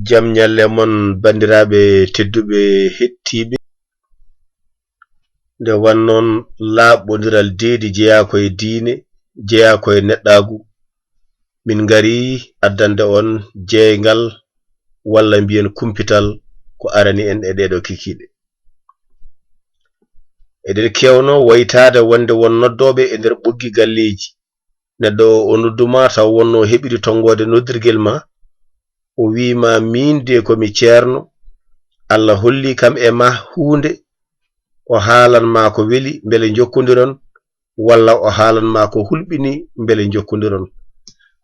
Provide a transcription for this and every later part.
jam nyalle mon bandiraɓe tedduɓe hettiɓe nde wannon laaɓodiral deedi jeeya koye diine jeeya koye neɗɗagu min ngari addande on jeeygal walla mbiyen kumpital ko arani en e ɗeɗo kikiɗe eɗen kewno waytade wonde won noddoɓe e nder ɓoggi galleji neɗɗo o nodduma taw wonno heɓiri tongode noddirguel ma o wiima min de komi ceerno Allah holli kam e ma hunde o haalan ma ko weli beele jokkodiron walla o haalan ma ko hulɓini beele jokkodiron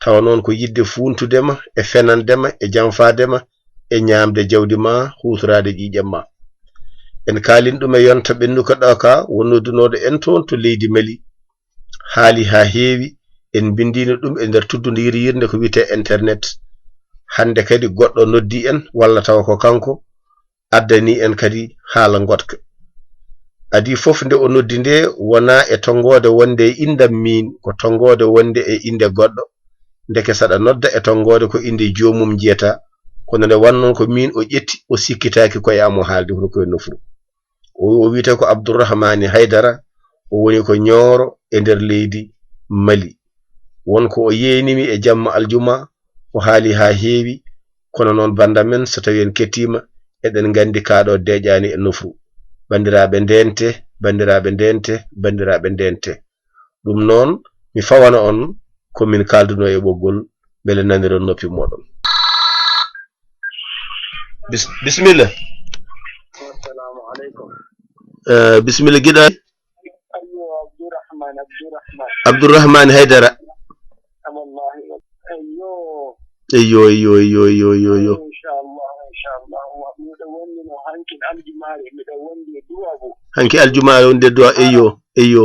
tawa noon ko yidde funtudema e fenandema e janfadema e ñamde jawdi ma hutorade ƴiƴam ma en kalin ɗum e yonta ɓennuka ɗo ka wonnodunode en toon to leydi Mali haali ha heewi en bindino ɗum e nder tuddudi yirde ko wiyete internet hande kadi goɗɗo noddi en walla tawa ko kanko addani en kadi haala gotka adi fof nde o noddi nde wona e tongode wonde e indam min ko tongode wonde e inde goɗɗo ndeke saɗa nodda e tongode ko inde jomum jiyata kono nde wannon ko min o ƴetti o sikkitaki koye amo haalde hono koye nofru o wiyete ko Abdourahmane Haydara o woni ko Nioro e nder leydi Mali wonko o yeenimi e jamma aljuma o haali ha heewi kono noon bandamen so tawi en kettima eɗen gandi kaɗo deƴani e nofru bandiraɓe ndente bandiraɓe ndente bandiraɓe ndente ɗum noon mi fawana on komin kalduno e ɓoggol beele naniron noppi moɗon bismillah assalamu aleykum bismillah giɗa Abdourahmane Haydara eyyo hanki aljumare wonde duwa eyyo eyyo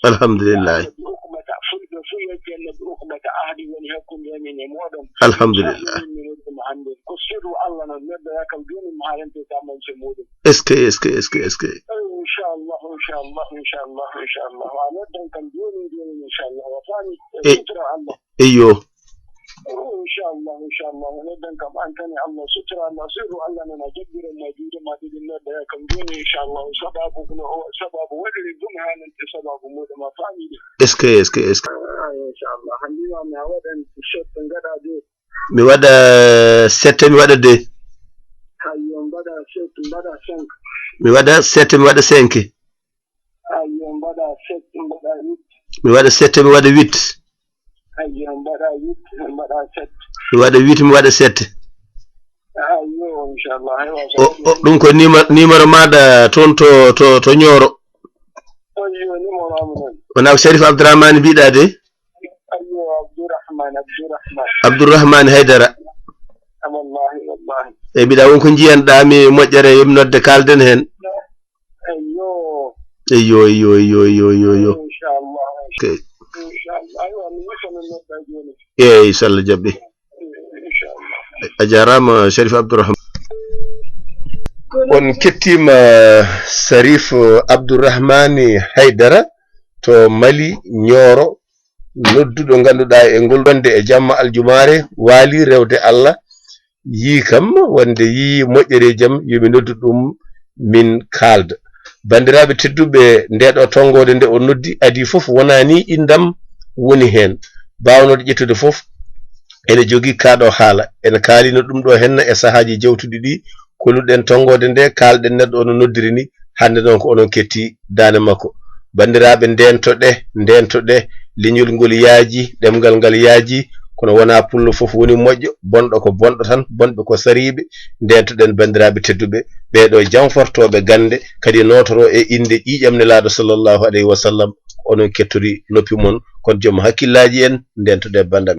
alhamdulillah alhamdulillah est-ce que eyyo inshallah waddan kam antani Allah sutra Allah siru Allah nana jabbira ma juude ma didi nedda kam joni inshallah sababu wadiri dum hanan te sababu modo ma famide est-ce que inshallah handima mi wadan shot ngada de mi wada 7 mi wada 2 ayyo mbada 7 mbada 5 mi wada 7 mi wada 5 ayyo mbada 7 mbada 8 mi wada 7 mi wada 8 ayyo mbada 8 mbada 7 mi wada 8 mi wada 7 ayyo inshallah ɗum ko numéro maɗa toon to Nioro ayyo numéro amon wona ko Sharif Abdourahmane mbiɗa de ayyo Abdourahmane Haydara wallahi e mbiɗa wonko jiyanɗami moƴƴere yomi nodde kalden hen eyyo eyyi so Allah jaɓɓi a jarama Sharif Abdourahmane on kettima Sharif Abdourahmane Haydara to Mali Nioro nodduɗo ganduɗa e ngol wonde e jamma aljumare waali rewde Allah yi kam wonde yi moƴƴere jam yomi noddu ɗum min kalda bandiraɓe tedduɓe ndeɗo tongode nde o noddi adi fof wona ni indam woni hen bawnode ƴettude fof ene jogui kaɗo haala ene kaalino ɗum ɗo henna e sahaji jawtuɗi ɗi koluɗen tongode nde kalɗen neɗɗo ono noddiri ni hande noon ko onon ketti dane makko bandiraɓe ndentoɗe leñol ngol yaaji ɗemgal ngal yaaji kono wona pullo fof woni moƴƴo bonɗo ko bonɗo tan bonɓe ko sariɓe ndentoɗen bandiraɓe tedduɓe ɓeɗo janfortoɓe gande kadi notoro e inde ƴiƴam nelaɗo sallllahu alayhi wa sallam onon kettori noppi mon kono joom hakkillaji en ndentoɗe bandam